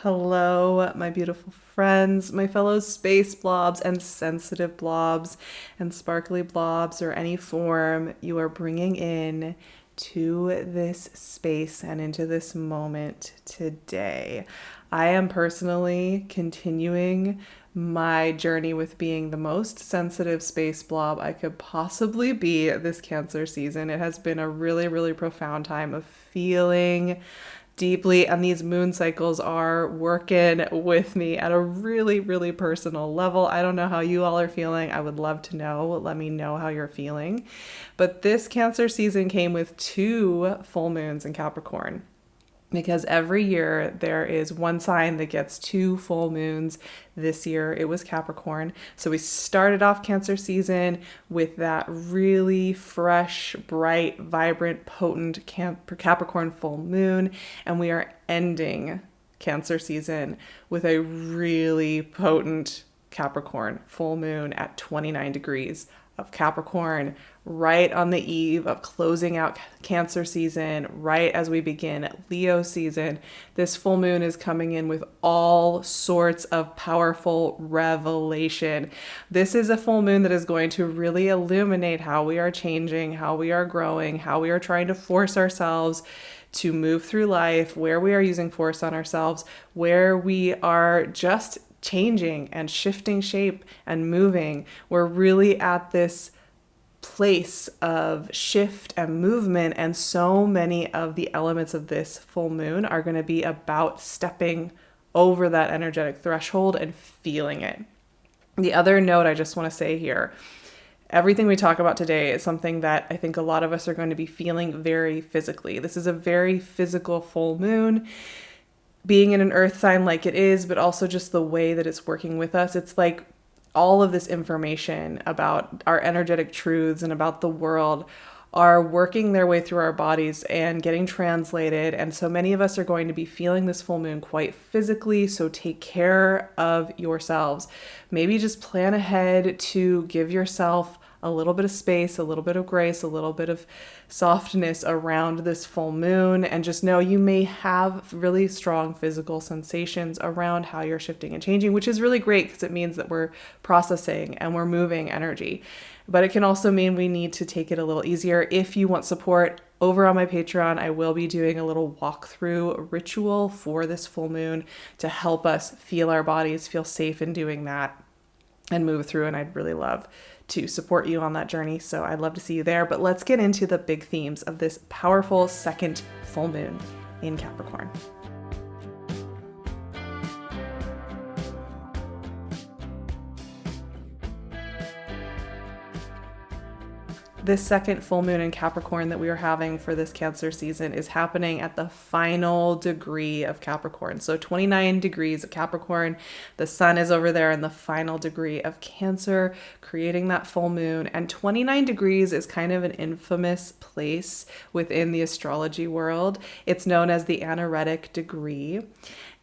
Hello, my beautiful friends, my fellow space blobs and sensitive blobs and sparkly blobs or any form you are bringing in to this space and into this moment today. I am personally continuing my journey with being the most sensitive space blob I could possibly be this Cancer season. It has been a really, really profound time of feeling deeply, and these moon cycles are working with me at a really, really personal level. I don't know how you all are feeling. I would love to know. Let me know how you're feeling. But this Cancer season came with two full moons in Capricorn, because every year there is one sign that gets two full moons. This year it was Capricorn. So we started off Cancer season with that really fresh, bright, vibrant, potent Capricorn full moon, and we are ending Cancer season with a really potent Capricorn full moon at 29 degrees of Capricorn, right on the eve of closing out Cancer season, right as we begin Leo season. This full moon is coming in with all sorts of powerful revelation. This is a full moon that is going to really illuminate how we are changing, how we are growing, how we are trying to force ourselves to move through life, where we are using force on ourselves, where we are just changing and shifting shape and moving. We're really at this place of shift and movement, and so many of the elements of this full moon are going to be about stepping over that energetic threshold and feeling it. The other note I just want to say here, everything we talk about today is something that I think a lot of us are going to be feeling very physically. This is a very physical full moon, being in an earth sign like it is, but also just the way that it's working with us. It's like all of this information about our energetic truths and about the world are working their way through our bodies and getting translated. And so many of us are going to be feeling this full moon quite physically. So take care of yourselves. Maybe just plan ahead to give yourself a little bit of space, a little bit of grace, a little bit of softness around this full moon. And just know you may have really strong physical sensations around how you're shifting and changing, which is really great because it means that we're processing and we're moving energy. But it can also mean we need to take it a little easier. If you want support, over on my Patreon, I will be doing a little walkthrough ritual for this full moon to help us feel our bodies, feel safe in doing that, and move through. And I'd really love to support you on that journey. So I'd love to see you there. But let's get into the big themes of this powerful second full moon in Capricorn. This second full moon in Capricorn that we are having for this Cancer season is happening at the final degree of Capricorn. So 29 degrees of Capricorn, the sun is over there in the final degree of Cancer, creating that full moon. And 29 degrees is kind of an infamous place within the astrology world. It's known as the anaretic degree.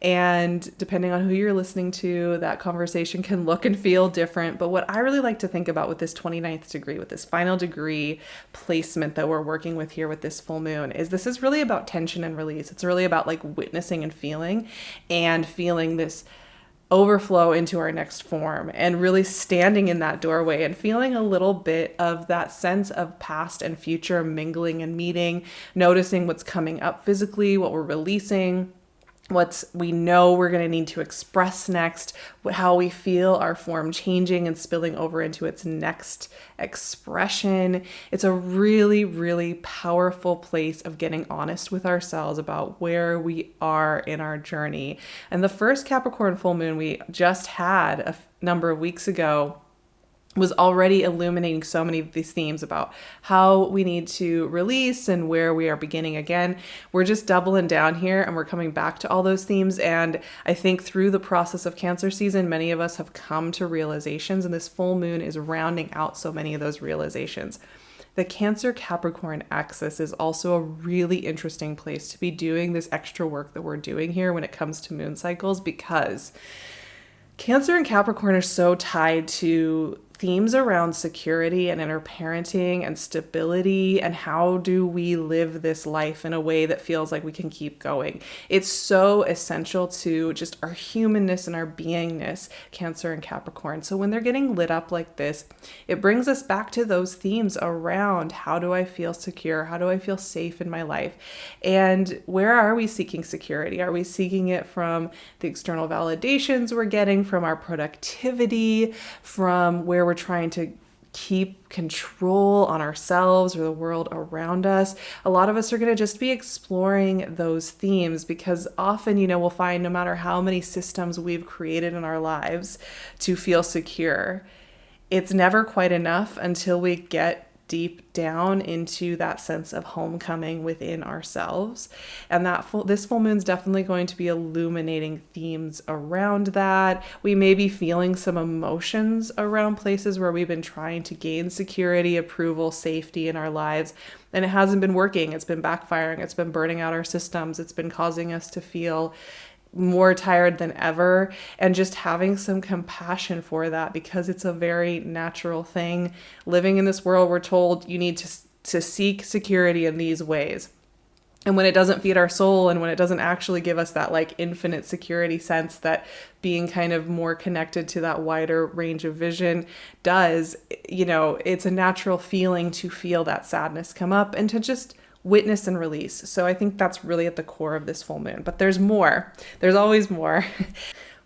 And depending on who you're listening to, that conversation can look and feel different. But what I really like to think about with this 29th degree, with this final degree placement that we're working with here with this full moon, is this is really about tension and release. It's really about like witnessing and feeling this overflow into our next form, and really standing in that doorway and feeling a little bit of that sense of past and future mingling and meeting, noticing what's coming up physically, what we're releasing, what we know we're going to need to express next, how we feel our form changing and spilling over into its next expression. It's a really, really powerful place of getting honest with ourselves about where we are in our journey. And the first Capricorn full moon we just had a number of weeks ago was already illuminating so many of these themes about how we need to release and where we are beginning again. We're just doubling down here and we're coming back to all those themes. And I think through the process of Cancer season, many of us have come to realizations, and this full moon is rounding out so many of those realizations. The Cancer Capricorn axis is also a really interesting place to be doing this extra work that we're doing here when it comes to moon cycles, because Cancer and Capricorn are so tied to themes around security and inner parenting and stability and how do we live this life in a way that feels like we can keep going. It's so essential to just our humanness and our beingness, Cancer and Capricorn. So when they're getting lit up like this, it brings us back to those themes around how do I feel secure? How do I feel safe in my life? And where are we seeking security? Are we seeking it from the external validations we're getting, from our productivity, from where we're trying to keep control on ourselves or the world around us? A lot of us are going to just be exploring those themes because often, we'll find no matter how many systems we've created in our lives to feel secure, it's never quite enough until we get deep down into that sense of homecoming within ourselves. And this full moon's definitely going to be illuminating themes around that. We may be feeling some emotions around places where we've been trying to gain security, approval, safety in our lives, and it hasn't been working. It's been backfiring. It's been burning out our systems. It's been causing us to feel more tired than ever, and just having some compassion for that because it's a very natural thing. Living in this world, we're told you need to seek security in these ways. And when it doesn't feed our soul and when it doesn't actually give us that like infinite security sense that being kind of more connected to that wider range of vision does, it's a natural feeling to feel that sadness come up and to just witness and release. So I think that's really at the core of this full moon, but there's more. There's always more.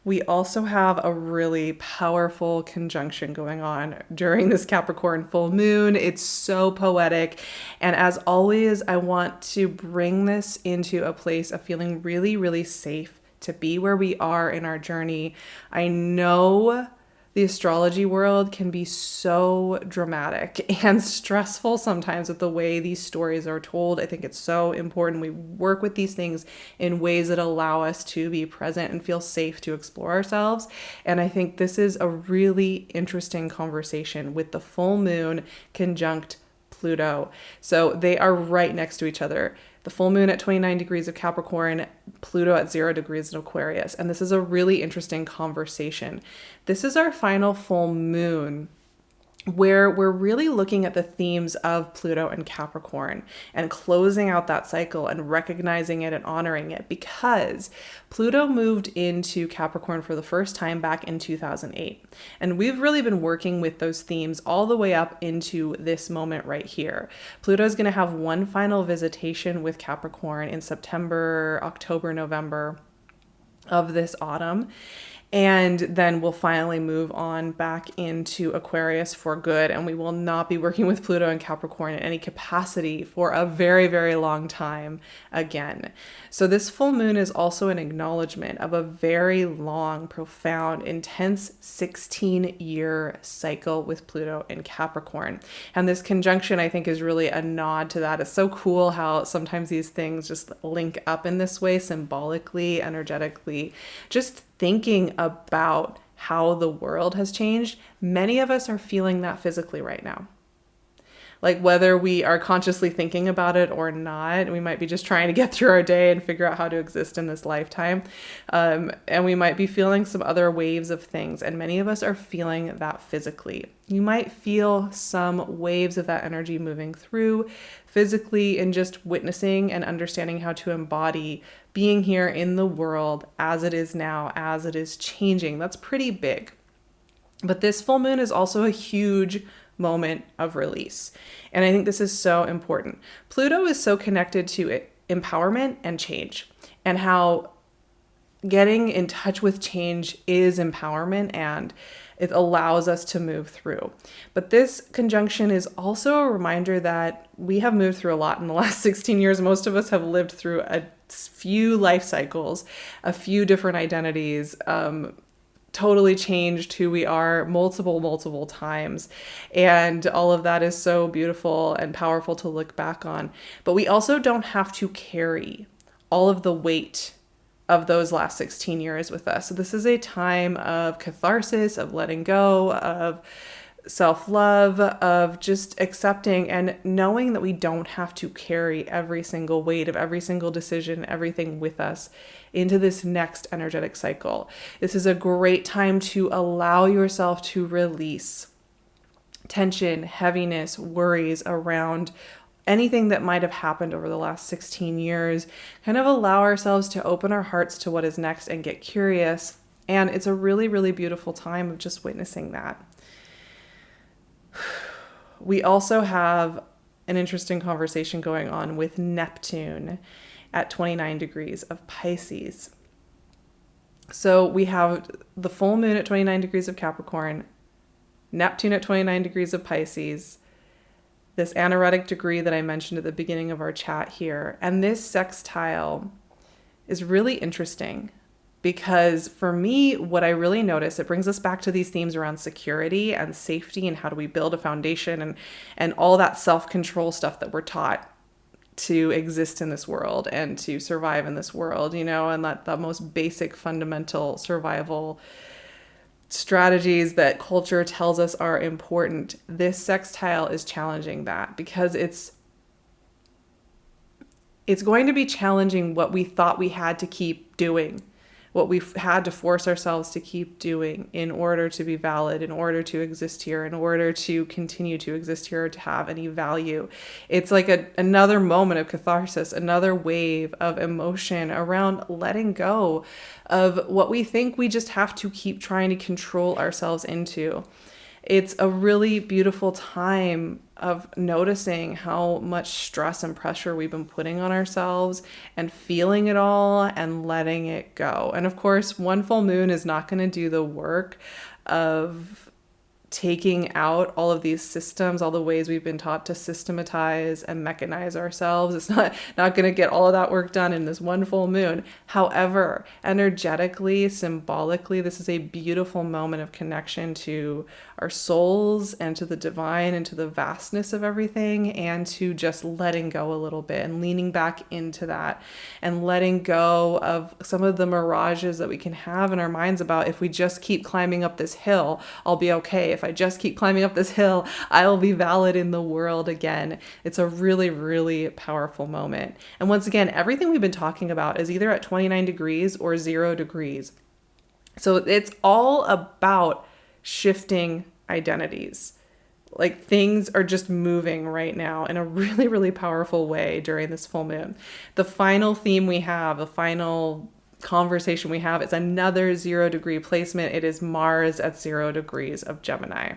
We also have a really powerful conjunction going on during this Capricorn full moon. It's so poetic. And as always, I want to bring this into a place of feeling really, really safe to be where we are in our journey. I know the astrology world can be so dramatic and stressful sometimes with the way these stories are told. I think it's so important we work with these things in ways that allow us to be present and feel safe to explore ourselves. And I think this is a really interesting conversation with the full moon conjunct Pluto. So they are right next to each other. The full moon at 29 degrees of Capricorn, Pluto at 0 degrees of Aquarius. And this is a really interesting conversation. This is our final full moon where we're really looking at the themes of Pluto and Capricorn and closing out that cycle and recognizing it and honoring it, because Pluto moved into Capricorn for the first time back in 2008. And we've really been working with those themes all the way up into this moment right here. Pluto is going to have one final visitation with Capricorn in September, October, November of this autumn. And then we'll finally move on back into Aquarius for good. And we will not be working with Pluto and Capricorn in any capacity for a very, very long time again. So this full moon is also an acknowledgement of a very long, profound, intense 16-year cycle with Pluto and Capricorn. And this conjunction, I think, is really a nod to that. It's so cool how sometimes these things just link up in this way, symbolically, energetically, just thinking about how the world has changed. Many of us are feeling that physically right now. Like whether we are consciously thinking about it or not, we might be just trying to get through our day and figure out how to exist in this lifetime. And we might be feeling some other waves of things. And many of us are feeling that physically. You might feel some waves of that energy moving through physically and just witnessing and understanding how to embody being here in the world as it is now, as it is changing. That's pretty big. But this full moon is also a huge moment of release. And I think this is so important. Pluto is so connected to empowerment and change, and how getting in touch with change is empowerment and it allows us to move through. But this conjunction is also a reminder that we have moved through a lot in the last 16 years. Most of us have lived through a few life cycles, a few different identities, totally changed who we are multiple times. And all of that is so beautiful and powerful to look back on. But we also don't have to carry all of the weight of those last 16 years with us. So this is a time of catharsis, of letting go, of self-love, of just accepting and knowing that we don't have to carry every single weight of every single decision, everything with us into this next energetic cycle. This is a great time to allow yourself to release tension, heaviness, worries around anything that might have happened over the last 16 years, kind of allow ourselves to open our hearts to what is next and get curious. And it's a really, really beautiful time of just witnessing that. We also have an interesting conversation going on with Neptune at 29 degrees of Pisces. So we have the full moon at 29 degrees of Capricorn, Neptune at 29 degrees of Pisces, this anaretic degree that I mentioned at the beginning of our chat here. And this sextile is really interesting because for me, what I really notice, it brings us back to these themes around security and safety and how do we build a foundation and all that self-control stuff that we're taught to exist in this world and to survive in this world, you know, and that the most basic fundamental survival strategies that culture tells us are important. This sextile is challenging that because it's going to be challenging what we thought we had to keep doing, what we've had to force ourselves to keep doing in order to be valid, in order to exist here, in order to continue to exist here, to have any value. It's like another moment of catharsis, another wave of emotion around letting go of what we think we just have to keep trying to control ourselves into. It's a really beautiful time of noticing how much stress and pressure we've been putting on ourselves and feeling it all and letting it go. And of course, one full moon is not going to do the work of taking out all of these systems, all the ways we've been taught to systematize and mechanize ourselves. It's not going to get all of that work done in this one full moon. However, energetically, symbolically, this is a beautiful moment of connection to our souls and to the divine and to the vastness of everything, and to just letting go a little bit and leaning back into that and letting go of some of the mirages that we can have in our minds about, if we just keep climbing up this hill, I'll be okay. If I just keep climbing up this hill, I'll be valid in the world again. It's a really, really powerful moment. And once again, everything we've been talking about is either at 29 degrees or 0 degrees. So it's all about shifting identities. Like, things are just moving right now in a really, really powerful way during this full moon. The final theme we have, the final conversation we have, is another 0 degree placement. It is Mars at 0 degrees of Gemini.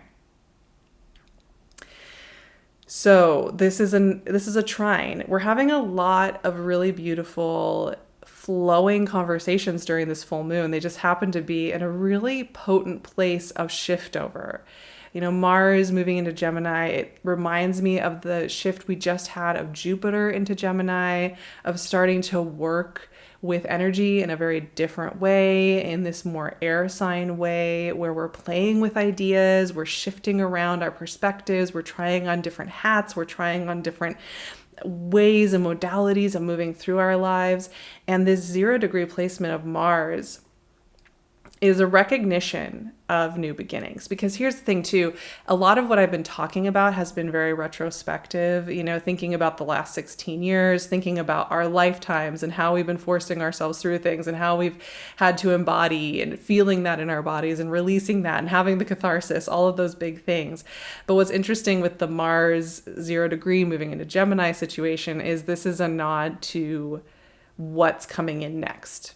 So this is a trine. We're having a lot of really beautiful flowing conversations during this full moon. They just happen to be in a really potent place of shift over. You know, Mars moving into Gemini, it reminds me of the shift we just had of Jupiter into Gemini, of starting to work with energy in a very different way, in this more air sign way, where we're playing with ideas, we're shifting around our perspectives, we're trying on different hats, we're trying on different ways and modalities of moving through our lives. And this 0 degree placement of Mars is a recognition of new beginnings. Because here's the thing too, a lot of what I've been talking about has been very retrospective, you know, thinking about the last 16 years, thinking about our lifetimes and how we've been forcing ourselves through things and how we've had to embody and feeling that in our bodies and releasing that and having the catharsis, all of those big things. But what's interesting with the Mars 0 degree moving into Gemini situation is this is a nod to what's coming in next.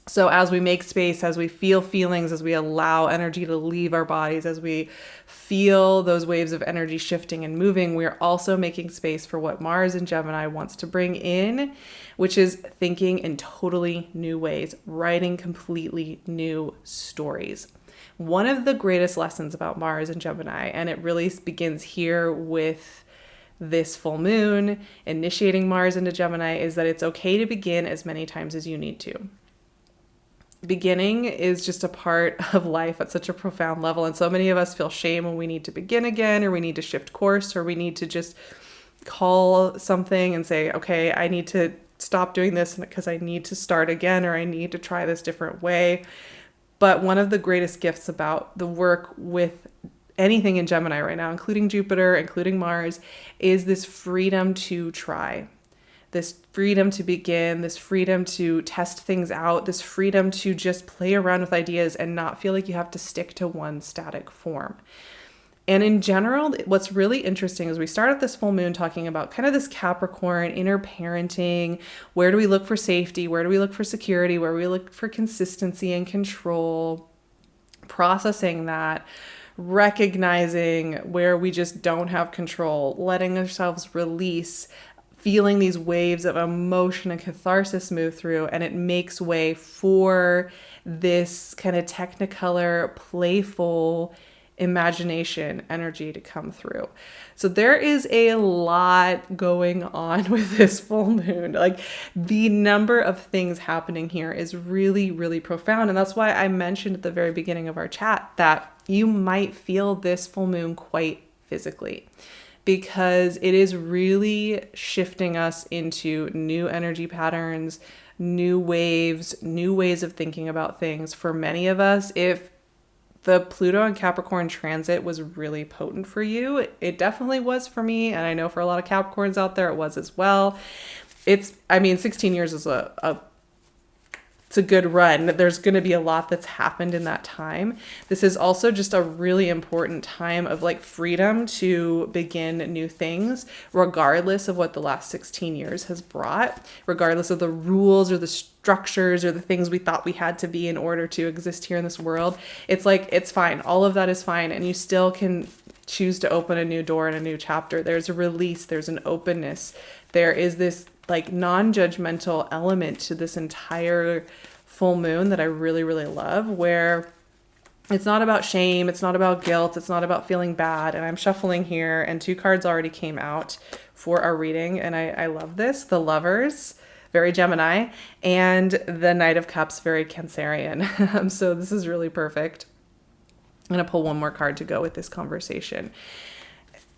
So as we make space, as we feel feelings, as we allow energy to leave our bodies, as we feel those waves of energy shifting and moving, we're also making space for what Mars in Gemini wants to bring in, which is thinking in totally new ways, writing completely new stories. One of the greatest lessons about Mars in Gemini, and it really begins here with this full moon, initiating Mars into Gemini, is that it's okay to begin as many times as you need to. Beginning is just a part of life at such a profound level. And so many of us feel shame when we need to begin again, or we need to shift course, or we need to just call something and say, okay, I need to stop doing this because I need to start again, or I need to try this different way. But one of the greatest gifts about the work with anything in Gemini right now, including Jupiter, including Mars, is this freedom to try. This freedom to begin, this freedom to test things out, this freedom to just play around with ideas and not feel like you have to stick to one static form. And in general, what's really interesting is we start at this full moon talking about kind of this Capricorn, inner parenting. Where do we look for safety? Where do we look for security? Where do we look for consistency and control? Processing that, recognizing where we just don't have control, letting ourselves release, feeling these waves of emotion and catharsis move through, and it makes way for this kind of technicolor, playful imagination energy to come through. So there is a lot going on with this full moon. Like, the number of things happening here is really, really profound. And that's why I mentioned at the very beginning of our chat that you might feel this full moon quite physically, because it is really shifting us into new energy patterns, new waves, new ways of thinking about things. For many of us, if the Pluto and Capricorn transit was really potent for you, it definitely was for me. And I know for a lot of Capricorns out there, it was as well. 16 years is it's a good run. There's going to be a lot that's happened in that time. This is also just a really important time of like freedom to begin new things, regardless of what the last 16 years has brought, regardless of the rules or the structures or the things we thought we had to be in order to exist here in this world. It's like, it's fine. All of that is fine. And you still can choose to open a new door and a new chapter. There's a release. There's an openness. There is this like non-judgmental element to this entire full moon that I really, really love, where it's not about shame. It's not about guilt. It's not about feeling bad. And I'm shuffling here and 2 cards already came out for our reading. And I love this. The Lovers, very Gemini, and the Knight of Cups, very Cancerian. So this is really perfect. I'm going to pull one more card to go with this conversation.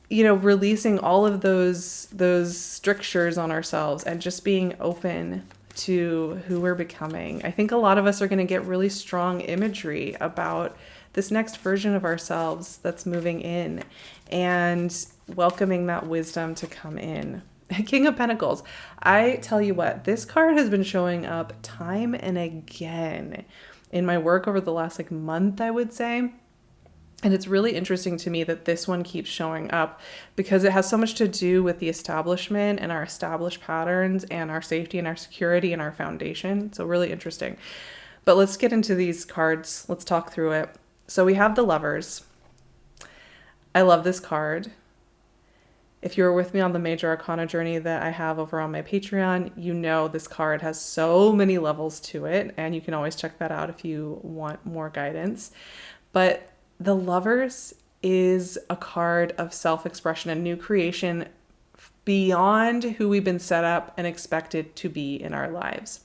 You know, releasing all of those strictures on ourselves and just being open to who we're becoming. I think a lot of us are going to get really strong imagery about this next version of ourselves that's moving in, and welcoming that wisdom to come in. King of Pentacles. I tell you what, this card has been showing up time and again in my work over the last month, I would say. And it's really interesting to me that this one keeps showing up, because it has so much to do with the establishment and our established patterns and our safety and our security and our foundation. So really interesting. But let's get into these cards. Let's talk through it. So we have the Lovers. I love this card. If you were with me on the major arcana journey that I have over on my Patreon, you know this card has so many levels to it, and you can always check that out if you want more guidance. But the Lovers is a card of self-expression and new creation beyond who we've been set up and expected to be in our lives.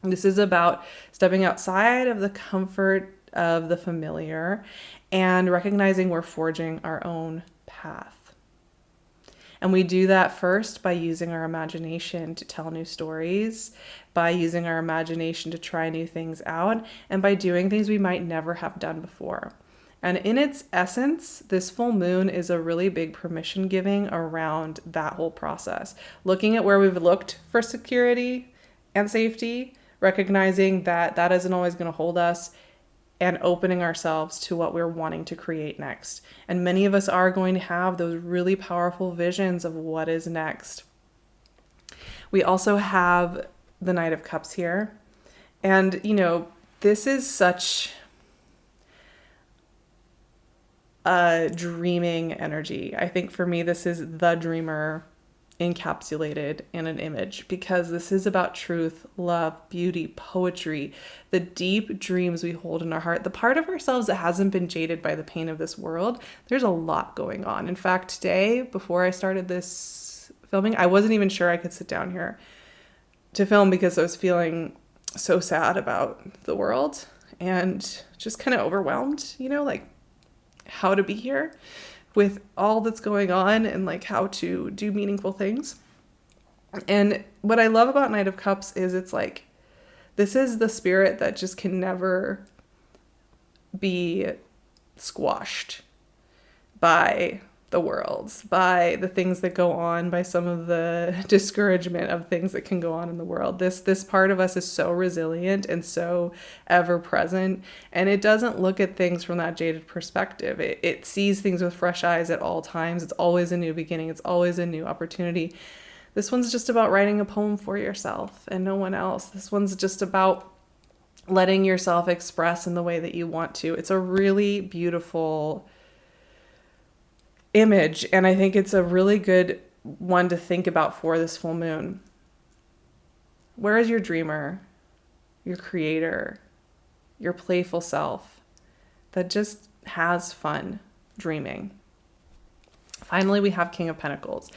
This is about stepping outside of the comfort of the familiar and recognizing we're forging our own path. And we do that first by using our imagination to tell new stories, by using our imagination to try new things out, and by doing things we might never have done before. And in its essence, this full moon is a really big permission giving around that whole process. Looking at where we've looked for security and safety, recognizing that that isn't always going to hold us, and opening ourselves to what we're wanting to create next. And many of us are going to have those really powerful visions of what is next. We also have the Knight of Cups here. And, you know, this is such a dreaming energy. I think for me, this is the dreamer encapsulated in an image, because this is about truth, love, beauty, poetry, the deep dreams we hold in our heart, the part of ourselves that hasn't been jaded by the pain of this world. There's a lot going on. In fact, today, before I started this filming, I wasn't even sure I could sit down here to film, because I was feeling so sad about the world and just kind of overwhelmed, you know, like how to be here with all that's going on and like how to do meaningful things. And what I love about Knight of Cups is it's like, this is the spirit that just can never be squashed by the world, by the things that go on, by some of the discouragement of things that can go on in the world. This part of us is so resilient and so ever present, and it doesn't look at things from that jaded perspective. It sees things with fresh eyes at all times. It's always a new beginning. It's always a new opportunity. This one's just about writing a poem for yourself and no one else. This one's just about letting yourself express in the way that you want to. It's a really beautiful image, and I think it's a really good one to think about for this full moon. Where is your dreamer, your creator, your playful self that just has fun dreaming? Finally, we have King of Pentacles.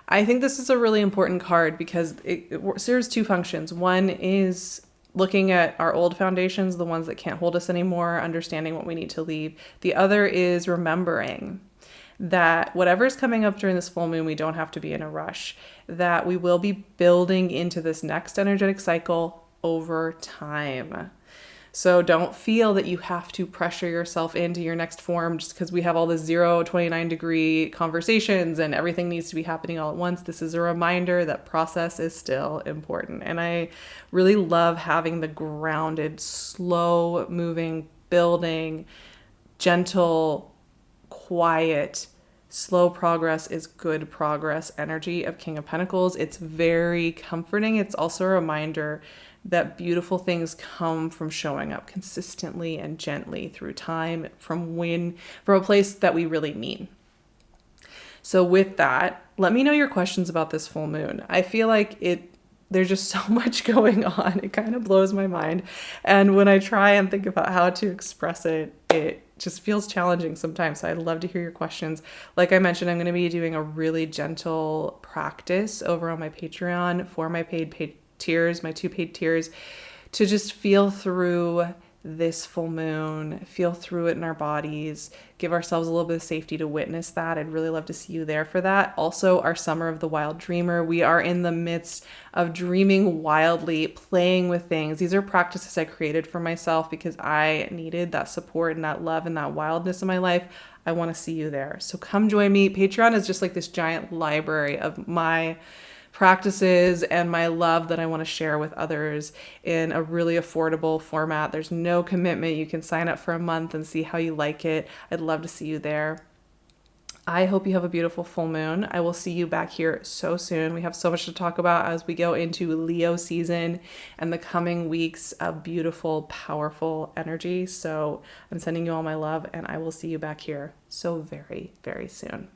I think this is a really important card because it serves two functions. One is looking at our old foundations, the ones that can't hold us anymore, understanding what we need to leave. The other is remembering that whatever is coming up during this full moon, we don't have to be in a rush, that we will be building into this next energetic cycle over time. So don't feel that you have to pressure yourself into your next form just because we have all the 29-degree conversations and everything needs to be happening all at once. This is a reminder that process is still important. And I really love having the grounded, slow moving, building, gentle, quiet, slow progress is good progress energy of King of Pentacles. It's very comforting. It's also a reminder that beautiful things come from showing up consistently and gently through time from a place that we really mean. So with that, let me know your questions about this full moon. I feel like there's just so much going on. It kind of blows my mind. And when I try and think about how to express it, it just feels challenging sometimes. So I'd love to hear your questions. Like I mentioned, I'm going to be doing a really gentle practice over on my Patreon for my paid tiers, my 2 paid tiers, to just feel through this full moon, feel through it in our bodies, give ourselves a little bit of safety to witness that. I'd really love to see you there for that. Also, our Summer of the Wild Dreamer. We are in the midst of dreaming wildly, playing with things. These are practices I created for myself because I needed that support and that love and that wildness in my life. I want to see you there. So come join me. Patreon is just like this giant library of my practices and my love that I want to share with others in a really affordable format. There's no commitment. You can sign up for a month and see how you like it. I'd love to see you there. I hope you have a beautiful full moon. I will see you back here so soon. We have so much to talk about as we go into Leo season and the coming weeks of beautiful, powerful energy. So I'm sending you all my love, and I will see you back here so very, very soon.